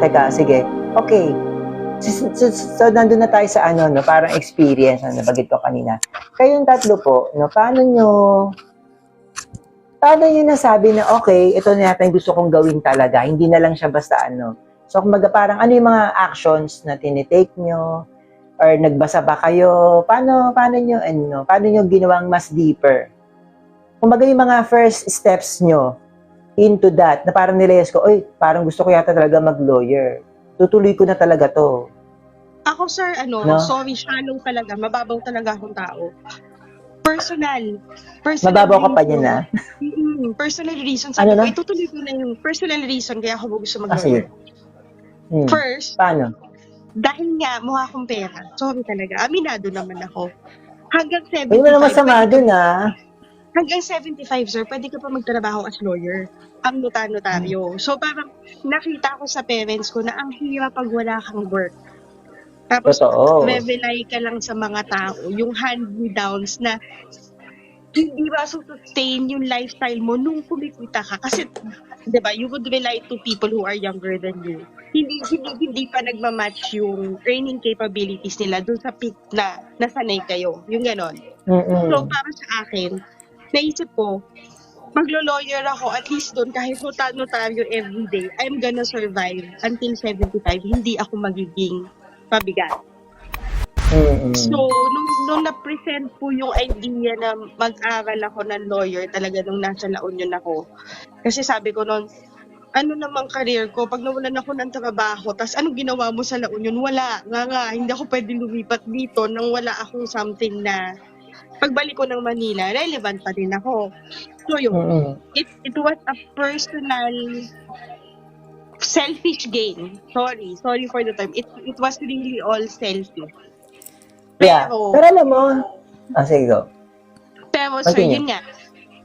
teka, sige. Okay. So, nandun na tayo sa ano, no, parang experience, ano, bagit ko kanina. Kayong tatlo po, no, paano nyo nasabi na, okay, ito na yata yung gusto kong gawin talaga, hindi na lang siya basta ano. So, kumbaga parang ano yung mga actions na tinitake nyo, or nagbasa ba kayo, paano nyo ginawang mas deeper? Kumbaga yung mga first steps nyo into that, na parang nilayas ko, oy, parang gusto ko yata talaga mag-lawyer. Tutuloy ko na talaga to. Ako, sir, No? sorry, shallow talaga. Mababaw talaga akong tao. Personal Mababaw ka pa niya na? Personal reason. Sabi Ano ko, na? itutuloy ko na yung personal reason kaya ako gusto Sige. mag-lawyer. First, Paano? dahil nga mukha akong pera. Sorry talaga. Aminado naman ako. Hanggang Hindi mo 75. na masama dun, Hanggang 75, sir, pwede ka pa magtrabaho as lawyer. Ang notaryo. So, parang nakita ko sa parents ko na ang hirap pag wala kang work. Tapos, Totoo. rely ka lang sa mga tao. Yung hand-me-downs na hindi ba sustain yung lifestyle mo nung kumikita ka. Kasi, di ba, you would rely to people who are younger than you. Hindi pa nagmamatch yung earning capabilities nila dun sa peak na nasanay kayo. Yung ganon. So, para sa akin, naisip ko, maglo-lawyer ako, at least doon, kahit notaryo everyday, I'm gonna survive until 75. Hindi ako magiging pabigat. So, nung na-present po yung idea na mag-aral ako ng lawyer, talaga nung nasa La Union ako. Kasi sabi ko noon, ano namang career ko, pag nawalan ako ng trabaho, tas anong ginawa mo sa La Union? Wala, hindi ako pwede lumipat dito nang wala akong something na pagbalik ko ng Manila, relevant pa din ako. So yun, it was a personal selfish gain. Sorry for the term. It was really all selfish. Pero alam mo, sige go. Pero sir, yun nga,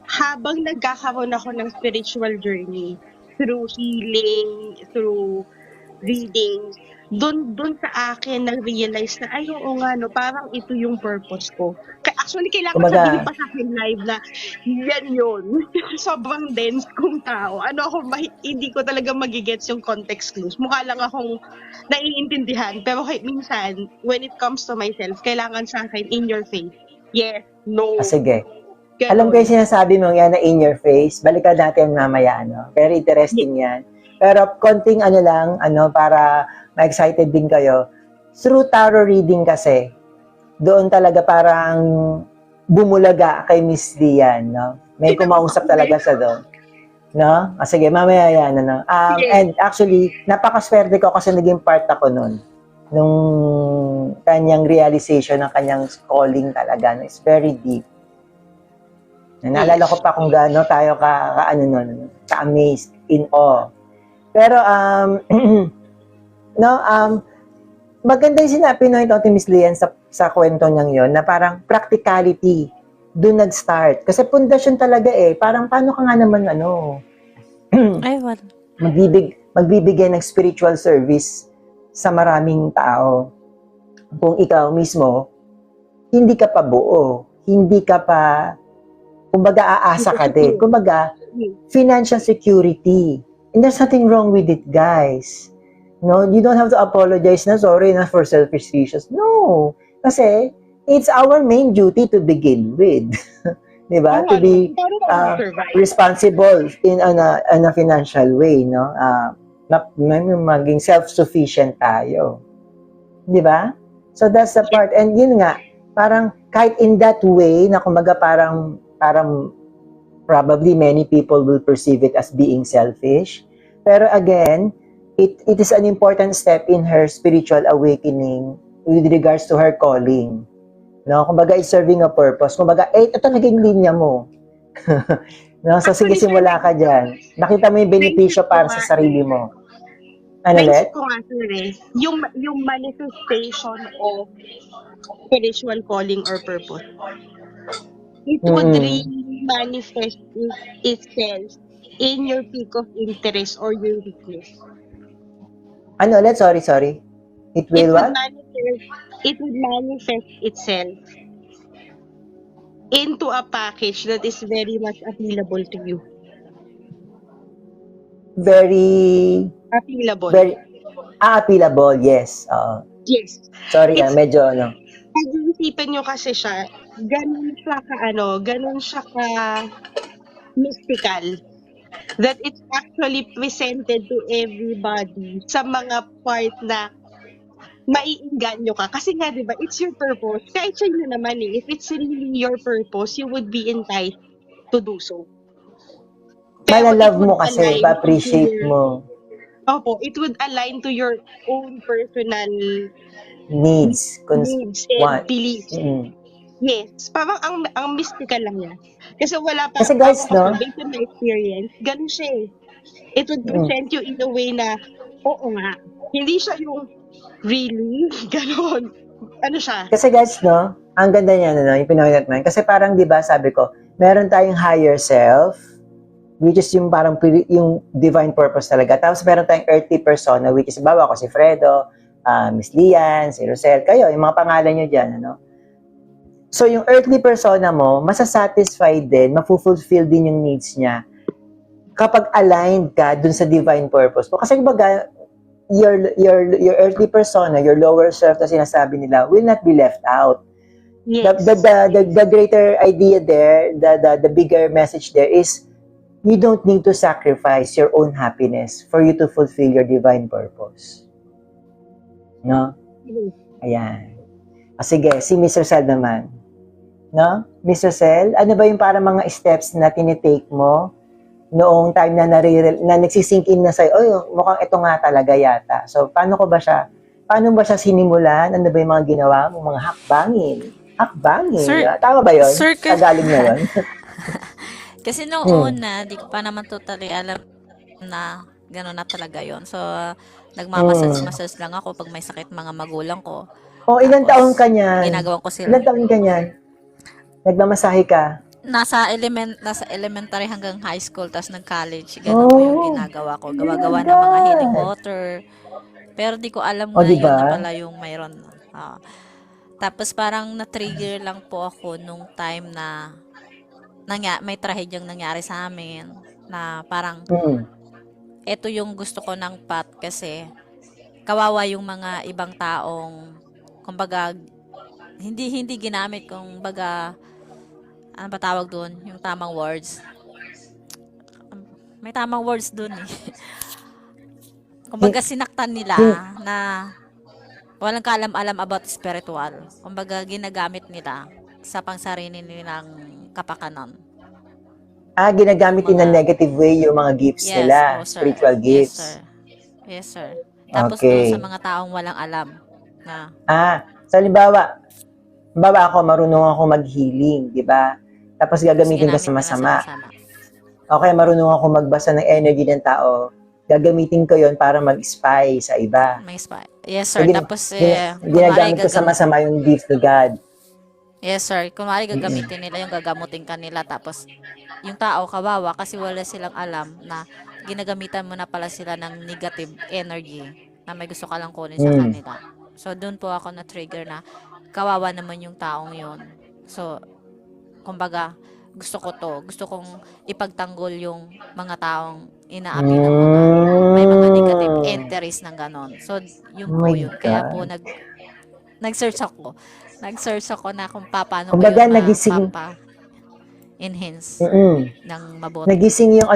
habang nagkakaroon ako ng spiritual journey, through healing, through reading, doon sa akin na-realize na, ay, oo nga, no, parang ito yung purpose ko. Actually, kailangan sabihin pa sa akin live na, yan yun. Sobrang dense kong tao. Hindi ko talaga magigets yung context clues. Mukha lang akong naiintindihan. Pero minsan, when it comes to myself, kailangan sa akin in your face. Yes, no. Sige. Alam ko yung sinasabi mo yan na in your face. Balikan natin mamaya, Very interesting yan. Pero konting para ma-excited din kayo. Through tarot reading kasi, doon talaga parang bumulaga kay Miss Lian, May kumausap talaga sa doon. Sige, mamaya yan, And actually, napakaswerte ko kasi naging part ako noon. Nung kanyang realization ng kanyang calling talaga, It's very deep. Naalala ko pa kung gaano tayo ka-amazed, in awe. Pero, maganda yung sinabi ito, Miss Lian, sa kwento niyang yon na parang practicality, doon nag-start. Kasi pundasyon talaga parang paano ka nga naman, magbibigay ng spiritual service sa maraming tao. Kung ikaw mismo, hindi ka pa buo, hindi ka pa kumbaga aasa ka din. Kumbaga, financial security. And there's nothing wrong with it, guys. No, you don't have to apologize na sorry na for selfish reasons. No. Kasi, it's our main duty to begin with. Diba? To be responsible in a financial way, maging self-sufficient tayo. Diba? So, that's the part. And yun nga, parang kahit in that way, na kumbaga parang probably many people will perceive it as being selfish. Pero again, it is an important step in her spiritual awakening with regards to her calling. Kumbaga, it's serving a purpose. Kumbaga, ito naging linya mo. So, sige, simula ka dyan. Nakita mo yung benepisyo para sa sarili mo. Naisip ko nga, sir, yung manifestation of spiritual calling or purpose. It would really manifest itself in your peak of interest or your weakness. Sorry. It will what? It would manifest itself into a package that is very much appealable to you. Very appealable. Appealable, yes. Oo. Yes. Sorry It's, medyo ano. pag-iisipin nyo kasi siya, ganun siya ka mystical. That it's actually presented to everybody sa mga part na maiinganyo ka. Kasi nga, di ba, it's your purpose. Kahit sa inyo naman if it's really your purpose, you would be enticed to do so. Pero it Malalove mo would kasi, align to ma-appreciate your, mo it would align to your own personal needs, needs and want. beliefs. Mm. Yes, parang ang mystical lang niya. Kasi wala pa, Kasi guys, ako kasi, no? based on my experience, ganun siya eh. It would Mm. present you in a way na, oo nga, hindi siya yung, really? Ganon. Ano siya? Kasi guys, no? Ang ganda niya, no? Yung pinakita mo. Kasi parang, di ba, sabi ko, meron tayong higher self, which is yung parang yung divine purpose talaga. Tapos meron tayong earthly persona, which is, bawa ko si Fredo, Miss Lian, si Rosel, kayo, yung mga pangalan nyo dyan, ano? So, yung earthly persona mo, masasatisfied din, mafulfill din yung needs niya kapag aligned ka dun sa divine purpose mo. Kasi baga, your earthly persona, your lower self na sinasabi nila, will not be left out. Yes. The greater idea there, the bigger message there is, you don't need to sacrifice your own happiness for you to fulfill your divine purpose. No? Ayan. Sige, si Mr. Sel naman. No? Mr. Sel, ano ba yung parang mga steps na tinitake mo noong time na nagsisink in na sa'yo, mukhang ito nga talaga yata. So, paano ba siya sinimulan? Ano ba yung mga ginawa mo? Mga hakbangin. Sir, Tama ba yun? sir, Tagalog na yun? kasi nung una, di ko pa naman totally alam na gano'n na talaga yon. So, nagmamassage lang ako pag may sakit mga magulang ko. Ilang Tapos, taon ka niyan? Ginagawa ko sila. Ilang taon ka niyan? Nagmamasahe ka? Nasa elementary hanggang high school, tapos nag-college. Ganun po yung ginagawa ko. Gawa-gawa ng mga healing water. Pero di ko alam na diba? yun na pala yung mayroon. Tapos parang na-trigger lang po ako nung time na may trahedyang nangyari sa amin na parang ito yung gusto ko ng path kasi kawawa yung mga ibang taong kumbaga hindi ginamit kumbaga ano ba tawag doon yung tamang words, may tamang words doon eh. Kumbaga sinaktan nila na walang kaalam-alam about spiritual. Kumbaga ginagamit nila sa pangsarili nilang kapakanan. Ginagamit din ng negative way yung mga gifts nila, spiritual gifts. Yes, sir. Tapos okay. Doon sa mga taong walang alam na so halimbawa ako marunong ako mag-healing, di ba? Tapos gagamitin ko sa masama. Okay, marunong ako magbasa ng energy ng tao. Gagamitin ko yon para mag-spy sa iba. May spy. Yes, sir. Tapos, ginagamit ko sa masama yung gift to God. Yes, sir. Kunwari gagamitin nila yung gagamutin kanila. Tapos, yung tao kawawa kasi wala silang alam na ginagamitan mo na pala sila ng negative energy na may gusto ka lang kunin sa kanila. So, doon po ako na-trigger na kawawa naman yung taong yun. So, kumbaga, gusto kong ipagtanggol yung mga taong inaapi ng mga may mga negative entries ng ganon. So, yun po yun. Kaya po nag-search ako na kung paano kumbaga, ko yung enhance ng mabuti. Nagising yung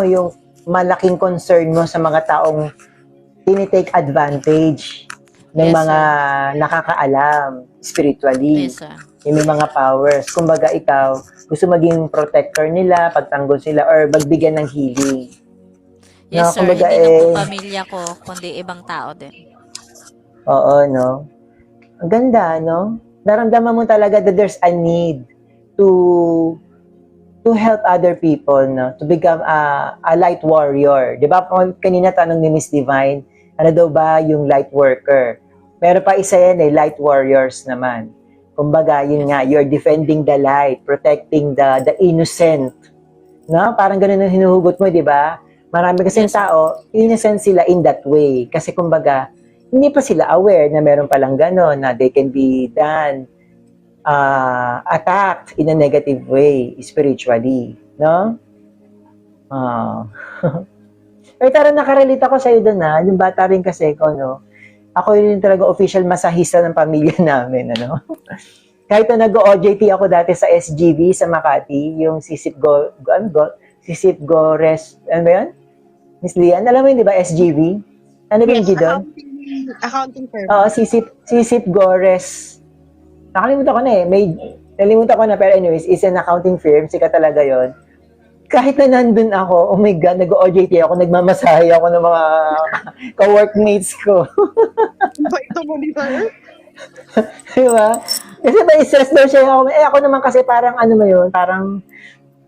yung malaking concern mo sa mga taong tinitake advantage ng mga nakakaalam spiritually. Yes, sir. Yung may mga powers. Kumbaga ikaw, gusto maging protector nila, pagtanggol sila, or magbigyan ng healing. Yes, no? sir. Kumbaga, hindi na po pamilya ko, kundi ibang tao din. Oo, no? Ang ganda, no? Naramdaman mo talaga that there's a need to help other people, no? To become a light warrior. Di ba? Kanina tanong ni Miss Divine, ano daw ba yung light worker? Meron pa isa yan light warriors naman. Kumbaga, yun nga, you're defending the light, protecting the innocent. No? Parang ganun ang hinuhugot mo, di ba? Marami kasing tao, innocent sila in that way. Kasi kumbaga, hindi pa sila aware na meron palang gano'n, na they can be done, attacked in a negative way, spiritually. No? Pero nakarelate ako sa'yo doon na, yung bata rin kasi ko, no? Ako yun talaga official masahista ng pamilya namin, ano? Kahit na nag-OJT ako dati sa SGV sa Makati, yung Sisip Gores, ano ba yun? Miss Lian, alam mo yun, di ba, SGV? Ano ba yung G doon? Accounting firm. Oo, Sisip Gores. Nakalimutan ko na eh. Nalimutan ko na, pero anyways, is an accounting firm. Sikat talaga yon. Kahit na nandun ako, oh my God, nag-OJT ako, nagmamasahe ako ng mga ka-workmates ko. Ba ito mo, di ba? Diba? Kasi may stress daw siya ako. Ako naman kasi parang ano mo yun, parang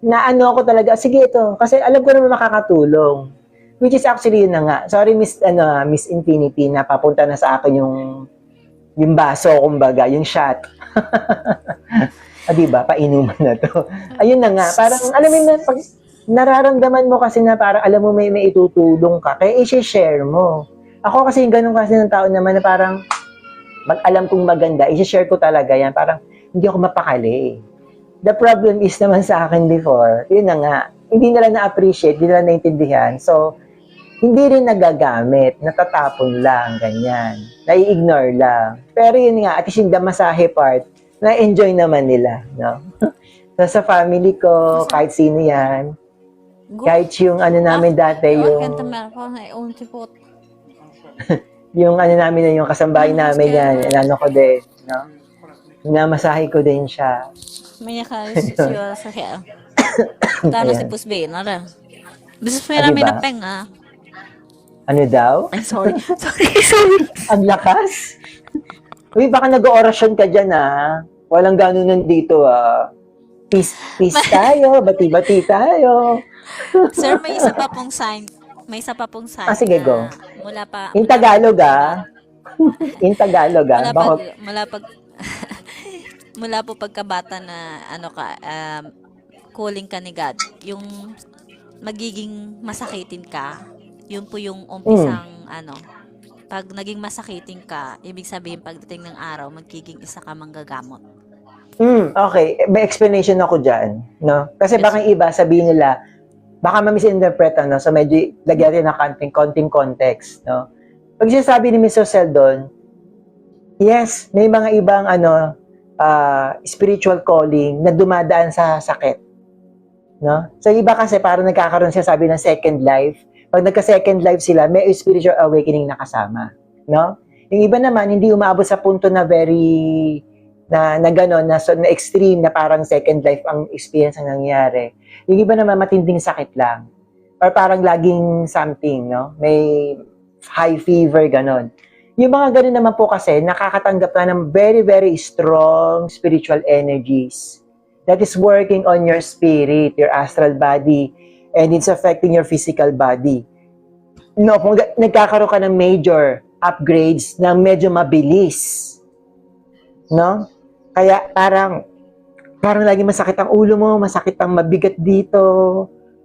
naano ako talaga, sige ito, kasi alam ko naman makakatulong. Which is actually yun na nga. Sorry, Miss Infinity, na papunta na sa akin yung baso, kumbaga, yung shot. Diba? Painuman na to. Ayun na nga. Parang, alam mo na, pag nararamdaman mo kasi na parang, alam mo may itutulong ka, kaya i-share mo. Ako kasi yung ganun kasi ng tao naman na parang, alam kong maganda, i-share ko talaga yan. Parang, hindi ako mapakali. The problem is naman sa akin before, yun na nga, hindi nila na-appreciate, hindi nila naintindihan. So, hindi rin nagagamit, natatapon lang, ganyan. Nai-ignore lang. Pero yun nga, at least yung damasahe part, na-enjoy naman nila, no? So, sa family ko, kahit sino yan, kahit yung ano namin dati, yung ano namin, yung kasambahay namin yan, ano ko din, no? Namasahe ko din siya. May siya sa kaya. Tano si Pusbe, nara. Bisas may Ah, namin diba? na penga. Ano daw? Ay, sorry. Sorry. Ang lakas? Uy, baka nag-orasyon ka dyan, ah. Walang gano'n nandito, ah. Peace tayo, bati-bati tayo. Sir, may isa pa pong sign. Ah, sige, na go. Mula pa. In Tagalog, ah. In Tagalog, ah. Mula po pagkabata na calling ka ni God, yung magiging masakitin ka, yun po yung umpisang pag naging masakitin ka, ibig sabihin pagdating ng araw, magiging isa ka manggagamot. Okay. May explanation ako dyan, no? Kasi Yes. baka yung iba sabihin nila, baka ma-misinterpret, no? So medyo lagyan rin ng konting context, no? Pag sinasabi ni Mr. Seldon, yes, may mga ibang spiritual calling na dumadaan sa sakit. No? So iba kasi parang nagkakaroon siya sabi ng second life. Pag nagka-second life sila, may spiritual awakening na kasama. No? Yung iba naman, hindi umaabot sa punto na gano'n, na extreme, na parang second life ang experience ang nangyari. Yung iba naman, matinding sakit lang. Or parang laging something, no? May high fever, gano'n. Yung mga gano'n naman po kasi, nakakatanggap na ng very, very strong spiritual energies that is working on your spirit, your astral body, and it's affecting your physical body. No, kung nagkakaroon ka ng major upgrades na medyo mabilis, no? Kaya parang lagi masakit ang ulo mo, masakit ang mabigat dito,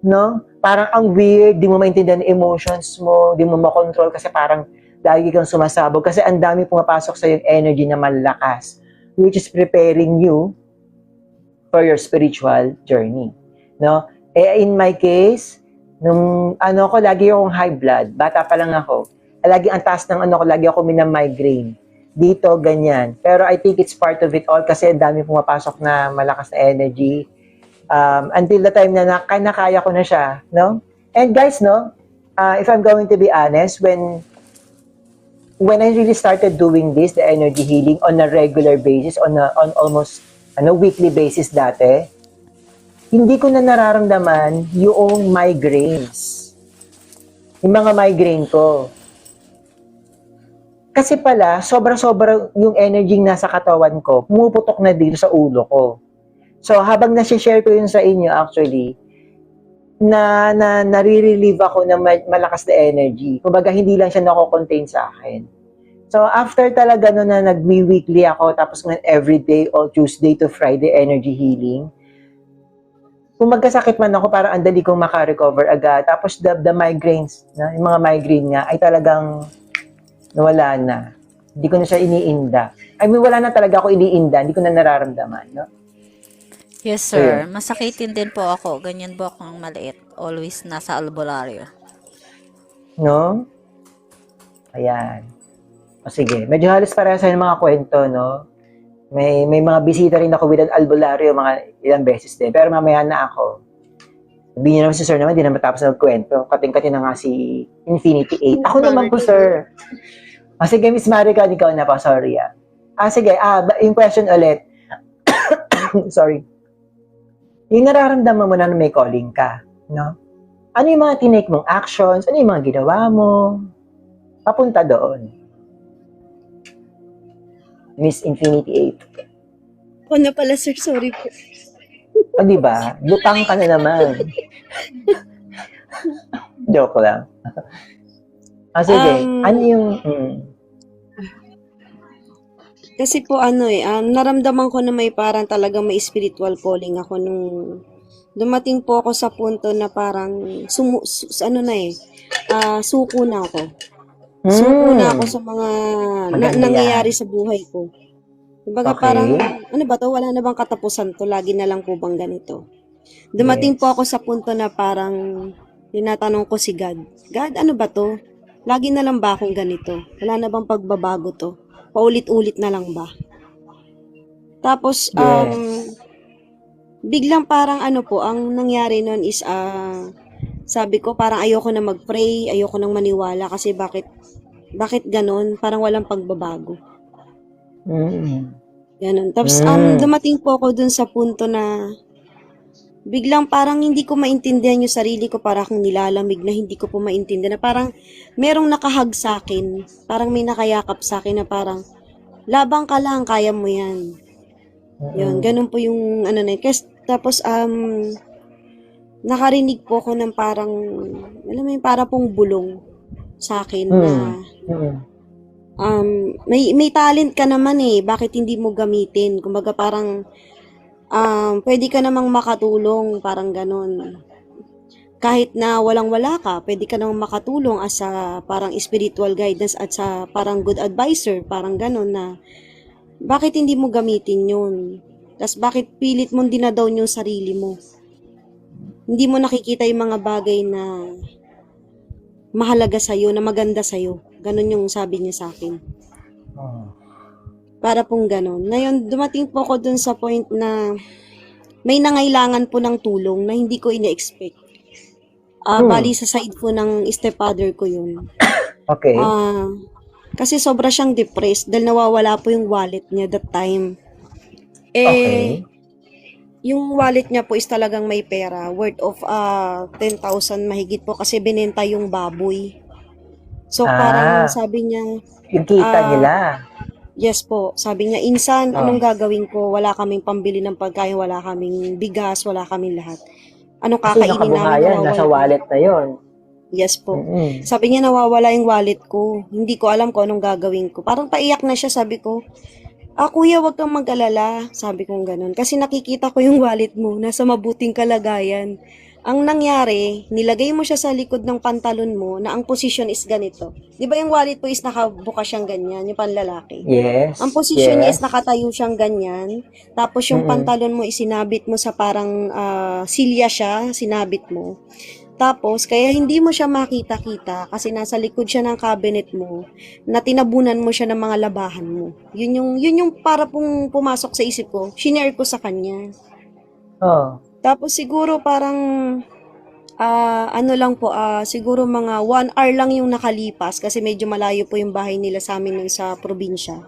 no? Parang ang weird, di mo maintindihan ang emotions mo, di mo makontrol kasi parang lagi kang sumasabog kasi ang dami pumapasok sa yung energy na malakas, which is preparing you for your spiritual journey, no? In my case, nung lagi akong high blood, bata pa lang ako, lagi ang taas ng lagi ako migraine. Dito, ganyan. Pero I think it's part of it all kasi ang dami pumapasok na malakas na energy. Until the time na nakaya ko na siya, no? And guys, no, if I'm going to be honest, when I really started doing this, the energy healing on a regular basis, on almost weekly basis dati, hindi ko na nararamdaman yung migraines. Yung mga migraine ko. Kasi pala, sobra-sobra yung energy nasa katawan ko, pumuputok na dito sa ulo ko. So, habang nasi-share ko yun sa inyo actually, nare-relieve ako ng malakas na energy. Kumbaga, hindi lang siya nako-contain sa akin. So, after talaga na nag-weekly ako, tapos ngayon everyday, all Tuesday to Friday energy healing, kung magkasakit man ako, parang andali kong maka-recover agad. Tapos the migraines, yung mga migraine nga, ay talagang nawala na. Hindi ko na siya iniinda. I mean, wala na talaga ako iniinda. Hindi ko na nararamdaman, no? Yes, sir. Masakitin din po ako. Ganyan po akong maliit. Always nasa albularyo. No? Ayan. O sige, medyo halos pareha sa mga kwento, no? May mga bisita rin ako with an albularyo mga ilang beses din. Pero mamaya na ako. Sabihin niyo naman si Sir naman, di na matapos na magkwento. Kating-kating na nga si Infinity 8. Ako naman po, Sir. Sige, Miss Marica, ikaw na po. Sorry, sige, yung question ulit. Sorry. Yung nararamdaman mo na may calling ka, no? Ano yung mga tinake mong actions? Ano yung mga ginawa mo? Papunta doon. Miss Infinity 8. Ako na pala, sir. Sorry po. O, di ba? Lutang ka na naman. Joke lang. Sige. Ano yung... Kasi po naramdaman ko na may parang talagang may spiritual calling ako nung dumating po ako sa punto na parang suko na ako. Suko na ako sa mga nangyayari sa buhay ko. Kumbaga parang, ano ba to? Wala na bang katapusan to? Lagi na lang po bang ganito? Dumating po ako sa punto na parang tinatanong ko si God, God, ano ba to? Lagi na lang ba akong ganito? Wala na bang pagbabago to? Paulit-ulit na lang ba? Tapos, biglang parang ang nangyari nun is, sabi ko, parang ayoko na mag-pray, ayoko nang maniwala kasi bakit ganon? Parang walang pagbabago. Ganon. Tapos, dumating po ako dun sa punto na biglang parang hindi ko maintindihan yung sarili ko, parang akong nilalamig na hindi ko po maintindihan. Na parang merong nakahag sa akin, parang may nakayakap sa akin na parang, labang ka lang, kaya mo yan. Yun, ganun po yung tapos, nakarinig po ako ng parang, alam mo yung parang pong bulong sa akin na, may talent ka naman bakit hindi mo gamitin? Kumbaga parang, pwede ka namang makatulong, parang ganon. Kahit na walang-wala ka, pwede ka namang makatulong as a parang spiritual guidance at sa parang good advisor, parang ganon na, bakit hindi mo gamitin yun? Tapos bakit pilit mong dinadown yung sarili mo? Hindi mo nakikita yung mga bagay na mahalaga sa'yo, na maganda sa'yo. Ganon yung sabi niya sa akin. Para pong ganon. Ngayon, dumating po ako dun sa point na may nangailangan po ng tulong na hindi ko ine-expect. Bali sa side po ng stepfather ko yun. Okay. Kasi sobra siyang depressed dahil nawawala po yung wallet niya that time. Okay. Yung wallet niya po is talagang may pera, worth of 10,000 mahigit po kasi binenta yung baboy. So parang sabi niya, yung kita nila. Yes po. Sabi niya, insan, anong gagawin ko? Wala kaming pambili ng pagkain, wala kaming bigas, wala kaming lahat. Anong kakainin namin? Nasa wallet na yon. Yes po. Sabi niya, nawawala yung wallet ko. Hindi ko alam kung anong gagawin ko. Parang paiyak na siya, sabi ko. Kuya, wag kang mag-alala. Sabi kong ganun. Kasi nakikita ko yung wallet mo, nasa mabuting kalagayan. Ang nangyari, nilagay mo siya sa likod ng pantalon mo na ang position is ganito. Di ba yung wallet po is nakabukas siyang ganyan, yung panlalaki? Yes. Ang position niya is nakatayo siyang ganyan. Tapos yung pantalon mo isinabit mo sa parang silya siya, sinabit mo. Tapos, kaya hindi mo siya makita-kita kasi nasa likod siya ng cabinet mo na tinabunan mo siya ng mga labahan mo. Yun yung para pong pumasok sa isip ko. Shinare ko sa kanya. Tapos siguro parang siguro mga 1 hour lang yung nakalipas kasi medyo malayo po yung bahay nila sa amin sa probinsya.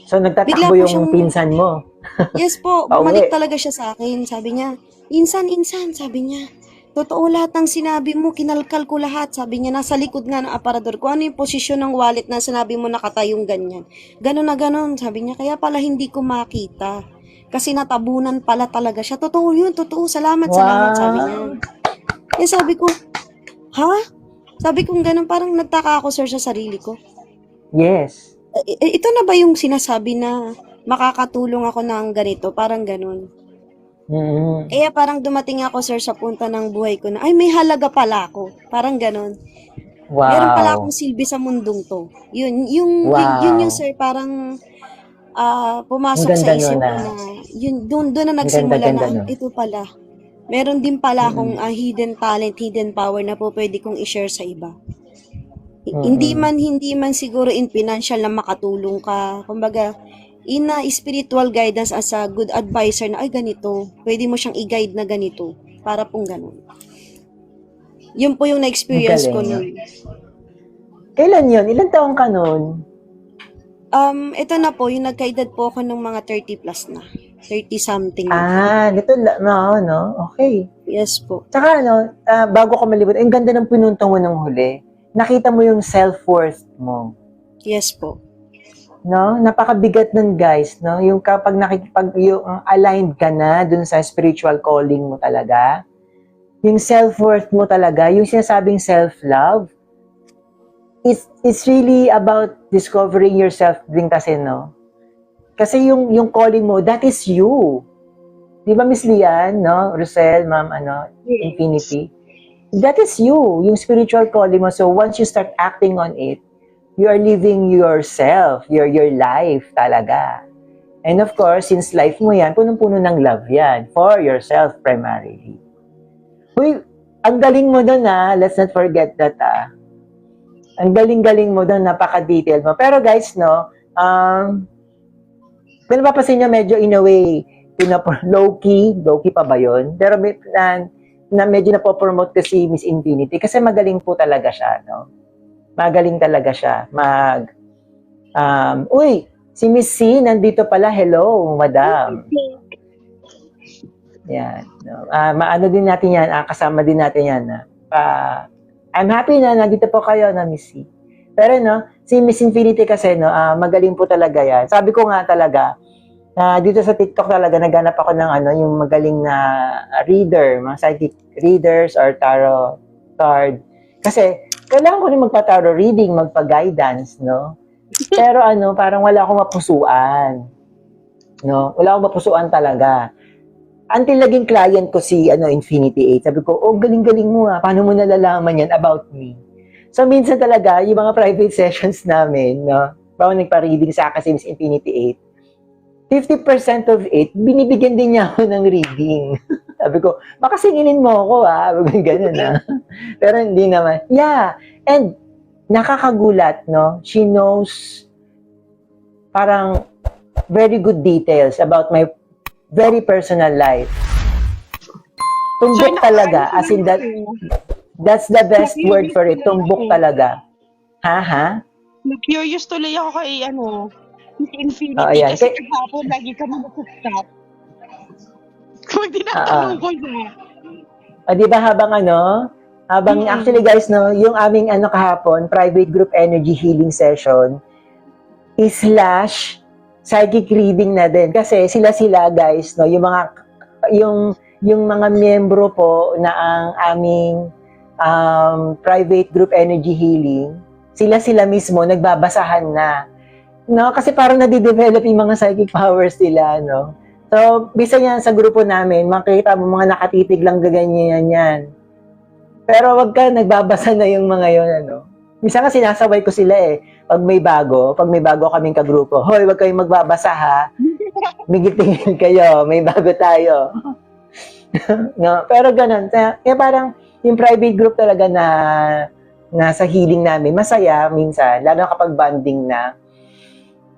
So nagtatakbo yung pinsan mo? Yes po, bumalik talaga siya sa akin. Sabi niya, insan, sabi niya. Totoo lahat ng sinabi mo, kinalkal ko lahat. Sabi niya, nasa likod nga ng aparador ko. Ano yung posisyon ng wallet na sinabi mo nakatayong ganyan? Ganon na ganon, sabi niya. Kaya pala hindi ko makita. Kasi natabunan pala talaga siya. Totoo yun, totoo. Salamat, sabi niya. Eh sabi ko, ha? Sabi ko ganon, parang nagtaka ako, sir, sa sarili ko. Yes. Ito na ba yung sinasabi na makakatulong ako ng ganito? Parang ganon. Kaya parang dumating ako, sir, sa punta ng buhay ko na, ay, may halaga pala ako. Parang ganon. Wow. Meron pala akong silbi sa mundong to. Yun yung sir, parang pumasok sa isip ko na, yun, doon na nagsimula na, ito pala. Meron din pala akong hidden talent, hidden power na po pwede kong i-share sa iba. Hindi man siguro in financial na makatulong ka. Kumbaga, in a spiritual guidance as a good advisor na, ay ganito, pwede mo siyang i-guide na ganito. Para pong ganun. Yun po yung Ang na-experience ko galing, no? nun. Kailan yun? Ilang taong ka nun? Ito na po, yung nagkaedad po ako ng mga 30 plus na. 30 something na. No. Okay. Yes po. Tsaka bago ko malibot, ang ganda ng pinuntong mo ng huli. Nakita mo yung self-worth mo. Yes po. No? Napakabigat nun, guys, no? Yung kapag yung aligned ka na dun sa spiritual calling mo talaga, yung self-worth mo talaga, yung sinasabing self-love, it's really about discovering yourself din kasi, no? Kasi yung calling mo, that is you. Di ba, Miss Lian, no? Rosel, Ma'am, Infinity. That is you, yung spiritual calling mo. So once you start acting on it, you are living yourself, your life talaga. And of course, since life mo yan, punong-puno ng love yan. For yourself primarily. Uy, ang galing mo doon let's not forget that Ang galing-galing mo doon, napaka-detailed mo. Pero guys, no, kung napapasin nyo, medyo in a way, low-key pa ba yun? Pero na medyo napopromote ko si Miss Infinity kasi magaling po talaga siya, no? Magaling talaga siya. Uy, si Miss C, nandito pala. Hello, madam. Yan. No? Maano din natin yan, kasama din natin yan. I'm happy na nandito po kayo na Miss C. Pero no, si Miss Infinity kasi no, magaling po talaga yan. Sabi ko nga talaga, dito sa TikTok talaga naghanap ako ng yung magaling na reader, mga psychic readers or tarot card. Kasi kailangan ko rin magpa-tarot reading, magpa-guidance, no? Pero parang wala akong mapusuan. No? Wala akong mapusuan talaga. Until naging client ko si Infinity 8, sabi ko, galing-galing mo paano mo nalalaman yan about me? So, minsan talaga, yung mga private sessions namin, no, bago nagpa-reading sa akin si Miss Infinity 8, 50% of it, binibigyan din niya ako ng reading. Sabi ko, makasinginin mo ako, ganun, Pero hindi naman. Yeah, and nakakagulat, no, she knows parang very good details about my very personal life. Tumbok talaga, as in that's the best word for it, tumbok talaga. Ha? Curious tuloy ako kay Miss Infinity Ayan. kasi kahapon lagi kami nasa-stop. Kung tinatanong ko na. Di ba habang actually guys, no, yung aming kahapon, private group energy healing session, / psychic reading na din. Kasi sila guys, no, yung mga miyembro po na ang aming private group energy healing, sila mismo nagbabasahan na. No, kasi parang nadidevelop yung mga psychic powers nila, no. So, bisa yan sa grupo namin, makita mo mga nakatitig lang gaganyan yan. Pero wag ka nagbabasa na yung mga yun, Minsan nga sinasabay ko sila pag may bago kaming kagrupo, hoy, wag kayong magbabasa ha. Migitingin kayo, may bago tayo. No, pero ganun. Kaya parang yung private group talaga na nasa healing namin, masaya minsan, lalo kapag bonding na.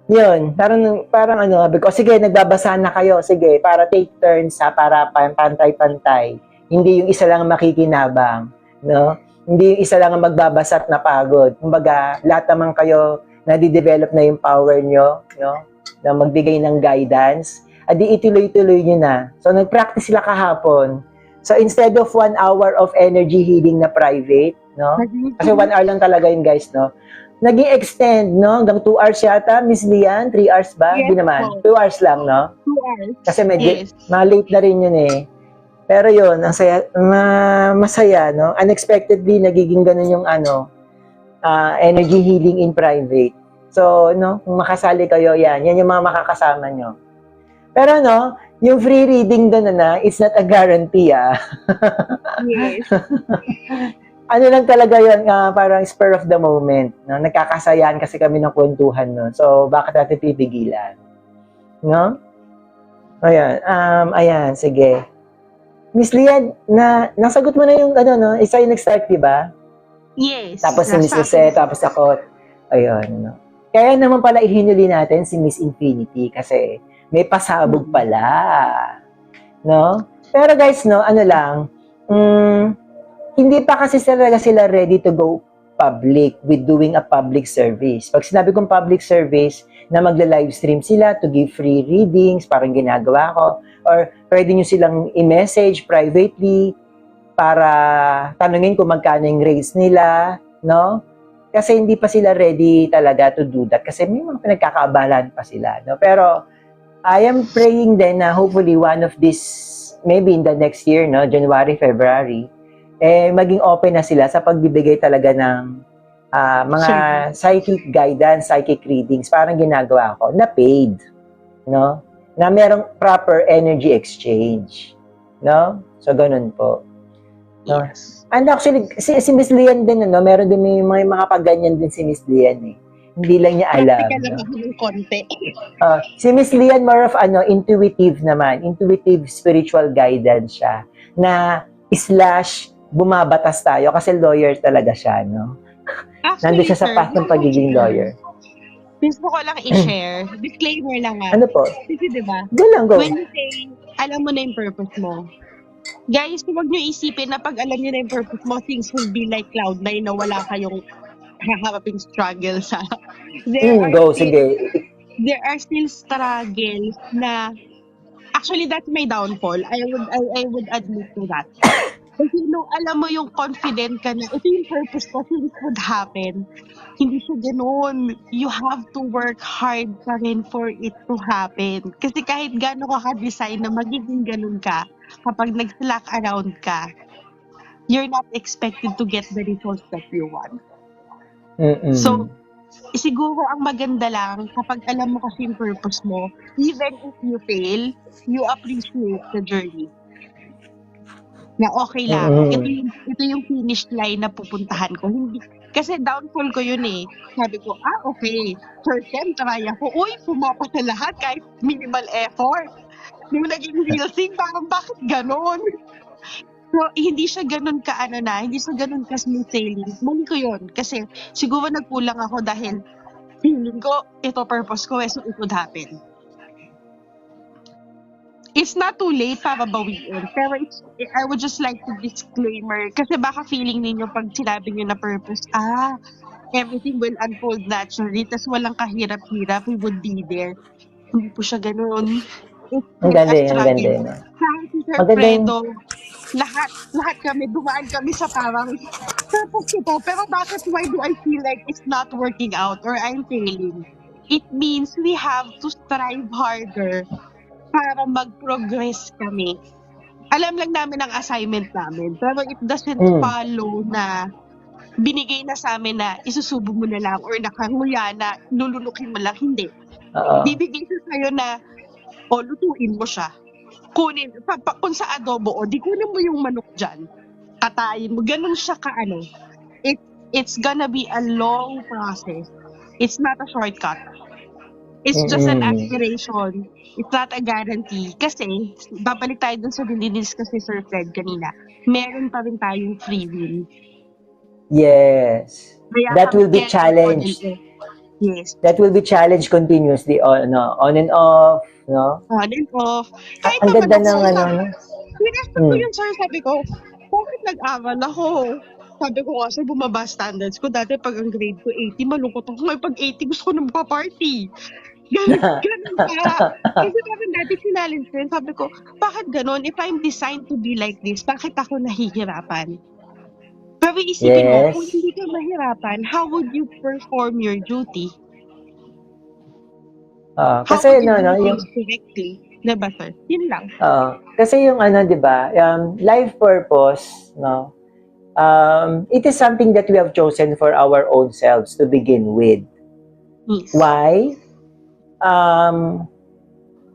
Yun, parang because sige, nagbabasa na kayo, sige, para take turns para pantay-pantay. Hindi yung isa lang makikinabang, no? Hindi yung isa lang ang magbabasa at napagod. Kumbaga, lahat naman kayo nadidevelop na yung power nyo, no? Na magbigay ng guidance. At di ituloy-tuloy nyo na. So, nag-practice sila kahapon. So, instead of 1 hour of energy healing na private, no? Kasi 1 hour lang talaga yun, guys, no? Naging extend, no? Hanggang 2 hours yata, Miss Lian? 3 hours ba? Yes, Hindi naman. 2 hours lang, no? 2 hours. Kasi medyo, Yes. late na rin yun Pero yun, ang masaya, no? Unexpectedly, nagiging ganun yung energy healing in private. So, no, kung makasali kayo, yan yung mga makakasama nyo. Pero, no, yung free reading doon it's not a guarantee, Yes. Lang talaga yun, parang spur of the moment, no? Nagkakasayaan kasi kami ng kwentuhan, no? So, bakit natin pipigilan? No? Ayan, sige. Miss Lian, nasagot mo na yung, no? Isa yung nag-start, di ba? Yes. Tapos si Miss nasa Jose, tapos ako. Ayun, no? Kaya naman pala ihinuli natin si Miss Infinity kasi may pasabog pala. No? Pero guys, no, ano lang, hindi pa kasi talaga sila ready to go public with doing a public service. Pag sinabi kong public service, na magla-livestream sila to give free readings, parang ginagawa ko, or pwede nyo silang i-message privately para tanungin kung magkano yung rates nila, no? Kasi hindi pa sila ready talaga to do that kasi may mga pinagkakaabalan pa sila, no? Pero I am praying then na hopefully one of this, maybe in the next year, no, January, February, maging open na sila sa pagbibigay talaga ng mga psychic guidance, psychic readings, parang ginagawa ko, na paid, no? Na merong proper energy exchange, no? So, ganun po. No? Yes. And actually, si Miss Lian din, no? Meron din may mga pagganyan din si Miss Lian, eh. Hindi lang niya alam. Practical lang No? ako ng konti. Si Miss Lian, more of intuitive naman. Intuitive spiritual guidance siya. Na slash bumabatas tayo kasi lawyer talaga siya, no? Nandun siya sa path ng pagiging lawyer. Gusto ko lang i-share. Disclaimer lang Ano po? Kasi diba, Go lang, go. when you say, alam mo na yung purpose mo, guys, huwag nyo isipin na pag alam nyo na yung purpose mo, things will be like Cloud9 na wala kayong haharaping struggle sa... Go, sige. There are still struggles na... Actually, that's my downfall. I would admit to that. Kasi nung alam mo yung confident ka na ito yung purpose ko, things would happen. Hindi siya ganoon. You have to work hard pa rin for it to happen. Kasi kahit gano'n ka ka-design na magiging ganun ka, kapag nag-slack around ka, you're not expected to get the results that you want. So, siguro ang maganda lang, kapag alam mo kasi yung purpose mo, even if you fail, you appreciate the journey. Na okay lang. Ito yung finish line na pupuntahan ko. Hindi, kasi downfall ko yun eh. Sabi ko, okay. First time, try ako. Uy, pumapa na lahat kahit minimal effort. Nung naging real thing, parang bakit ganon? So, hindi siya ganon ka hindi siya ganon ka smooth sailing. Mali ko yun. Kasi siguro nagkulang ako dahil feeling ko, ito purpose ko so it would happen. It's not too late para bawiin. Pero I would just like to disclaimer. Kasi baka feeling ninyo pag sinabi nyo na purpose, everything will unfold naturally. Tas walang kahirap-hirap, we would be there. Hindi po siya ganun. Ang galing. Kahit si Sir Fredo, lahat kami, dumaan kami sa parang purpose ito. Pero bakit, why do I feel like it's not working out or I'm failing? It means we have to strive harder para mag-progress kami. Alam lang namin ang assignment namin. Pero it doesn't follow na binigay na sa amin na isusubo mo na lang or nakanguya na lulunukin mo lang. Hindi. Bibigay siya sa'yo na lutuin mo siya. Kunin, kung sa adobo, di kunin mo yung manok dyan. Katayin mo. Ganun siya It's gonna be a long process. It's not a shortcut. It's just an aspiration. It's not a guarantee. Kasi, babalik tayo dun sa dinilis kasi Sir Fred kanina. Meron pa rin tayong free will. Yes. Kaya that will be challenged. Yes. That will be challenged continuously on and off, no? On and off. Kahit ang ganda ng Pinasok ko yun, sir. Sabi ko, bakit nag-aral ako? Sabi ko kasi bumaba standards ko. Dati pag ang grade ko 80, malungkot ako. Ngayon pag 80, gusto ko na magpa-party. Ganun pa. Kasi parang dati challenge ko yun. Sabi ko, bakit ganun? If I'm designed to be like this, bakit ako nahihirapan? Pero isipin mo, kung hindi ka mahirapan, how would you perform your duty? Kasi how would you do things correctly? Diba, sir? Yun lang. Kasi yung diba, life purpose, no? It is something that we have chosen for our own selves to begin with. Yes. Why?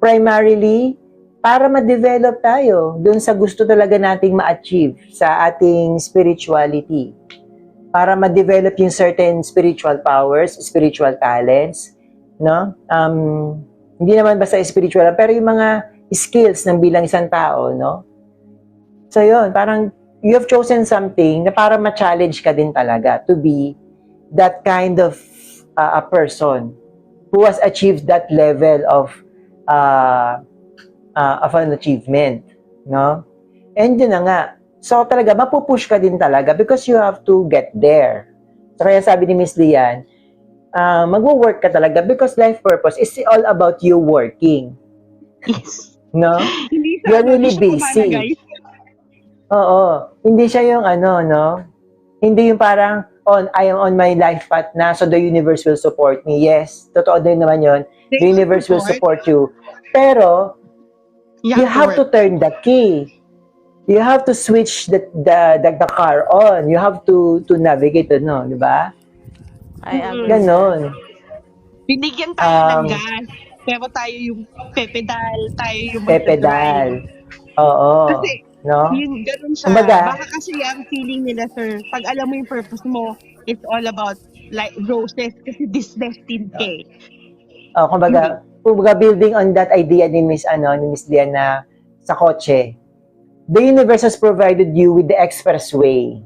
Primarily, para ma-develop tayo dun sa gusto talaga nating ma-achieve sa ating spirituality. Para ma-develop yung certain spiritual powers, spiritual talents, no? Hindi naman basta spiritual, pero yung mga skills ng bilang isang tao, no? So yun, parang you have chosen something na para ma-challenge ka din talaga to be that kind of a person who has achieved that level of an achievement, no? And yun na nga. So talaga, mapupush ka din talaga because you have to get there. So kaya sabi ni Miss Lian, magwo-work ka talaga because life purpose is all about you working. Yes. No? Hindi You're hindi really siya pumana, busy. guys. Oo. Hindi siya yung no? Hindi yung parang, I am on my life path na, so the universe will support me. Yes, totoo din naman yun. The universe will support you. Pero, you have to turn the key. You have to switch the car on. You have to navigate, no? Di ba? I agree. Ganon. Binigyan tayo ng gas. Pero tayo yung pepedal, tayo yung Pepedal. magdadrive. Oo. Kasi, No? yun, ganun siya. Kumbaga, Baka kasi ang feeling nila, sir, pag alam mo yung purpose mo, it's all about like roses kasi destined ka eh. kumbaga building on that idea ni Miss Lian na sa kotse, the universe has provided you with the expressway.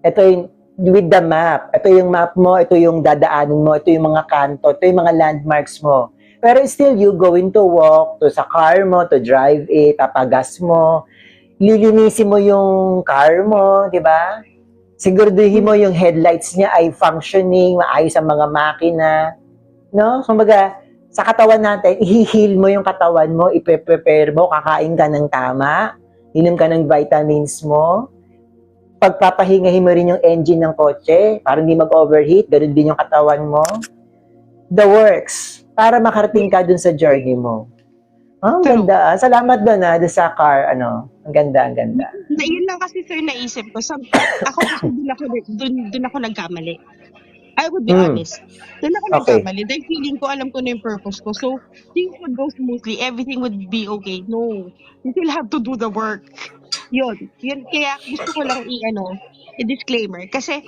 Ito yung with the map. Ito yung map mo, ito yung dadaanan mo, ito yung mga kanto, ito yung mga landmarks mo. Pero still, you going to walk to sa car mo, to drive it, tapagas mo, lilinisin mo yung car mo, di ba? Siguraduhin mo yung headlights niya ay functioning, maayos ang mga makina. No? Kumbaga, sa katawan natin, i-heal mo yung katawan mo, i-prepare mo, kakain ka ng tama, inom ka ng vitamins mo, pagpapahingahin mo rin yung engine ng kotse para hindi mag-overheat, ganun din yung katawan mo. The works, para makarating ka dun sa journey mo. Ang ganda. Salamat doon doon sa car, Ang ganda, ang ganda. Na yun lang kasi sir naisip ko. Ako kasi dun ako nagkamali. I would be honest. Dun ako nagkamali. Dahil feeling ko, alam ko na yung purpose ko. So, things would go smoothly. Everything would be okay. No. You still have to do the work. Yun. Kaya gusto ko lang i-disclaimer. Kasi,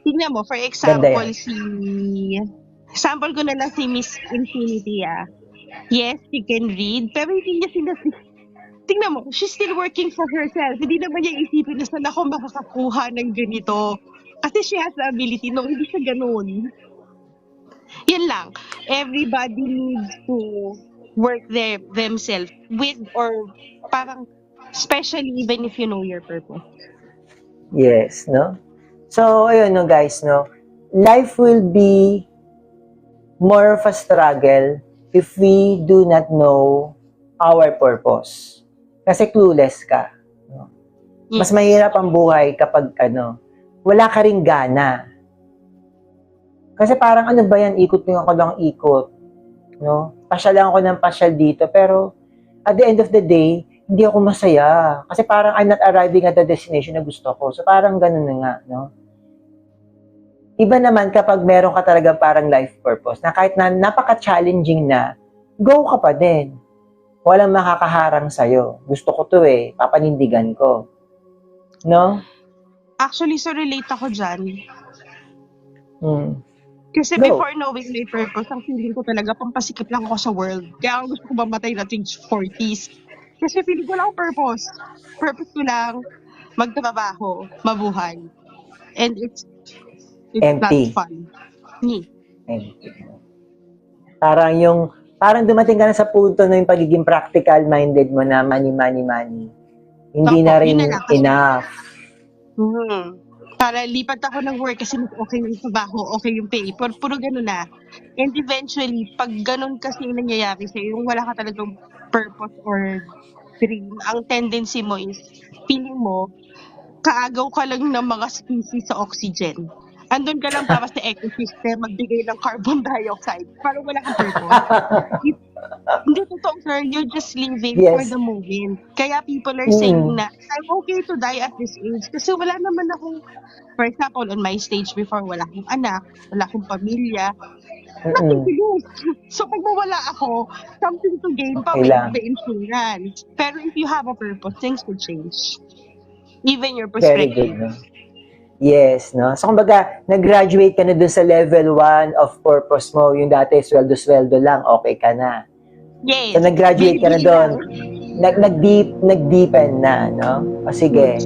tingnan mo, for example, sample ko na lang si Miss Infinity, Yes, she can read, pero hindi niya tingnan mo, she's still working for herself. Hindi naman niya isipin na saan ako makakakuha ng ganito. Kasi she has the ability. No, hindi siya ganun. Yan lang. Everybody needs to work themselves with or parang especially even if you know your purpose. Yes, no? So, ayun, no, guys, no? Life will be more of a struggle if we do not know our purpose. Kasi clueless ka. No? Mas mahirap ang buhay kapag wala ka ring gana. Kasi parang ano ba yan, ikot lang ako ng ikot. No? Pasyal lang ako ng pasyal dito. Pero at the end of the day, hindi ako masaya. Kasi parang I'm not arriving at the destination na gusto ko. So parang ganun na nga. No? Iba naman kapag meron ka talaga parang life purpose na kahit na napaka-challenging na, go ka pa din. Walang makakaharang sa'yo. Gusto ko to papanindigan ko. No? Actually, so relate ako dyan. Kasi Go. before knowing my purpose, ang feeling ko talaga, pampasikip lang ako sa world. Kaya gusto ko mamatay na age 40s. Kasi feeling ko lang purpose. Purpose ko lang, magtrabaho, mabuhay. And it's Empty. not fun. Empty. Parang dumating ka na sa punto na yung pagiging practical-minded mo na money. Hindi na rin enough. Para lipat ako ng work kasi okay yung trabaho, okay yung pay. Puro ganun na. And eventually, pag ganun kasi yung nangyayari sa'yo, yung wala ka talagang purpose or dream, ang tendency mo is, feeling mo, kaagaw ka lang ng mga species sa oxygen. Andun ka lang para sa ecosystem, magbigay ng carbon dioxide. Parang wala kang purpose. Hindi totoo, sir. You're just living for the moment. Kaya people are saying na, I'm okay to die at this age. Kasi wala naman akong, for example, on my stage before, wala akong anak, wala akong pamilya. Nothing to lose. So pag mawala ako, something to gain pa, may insurance. Pero if you have a purpose, things will change. Even your perspective. Very good, no? Yes, no? So, kumbaga, nag-graduate ka na dun sa level 1 of purpose mo. Yung dati, sweldo lang, okay ka na. Yes. So, nag-graduate ka na dun. Nag-deepen na, no? O, sige.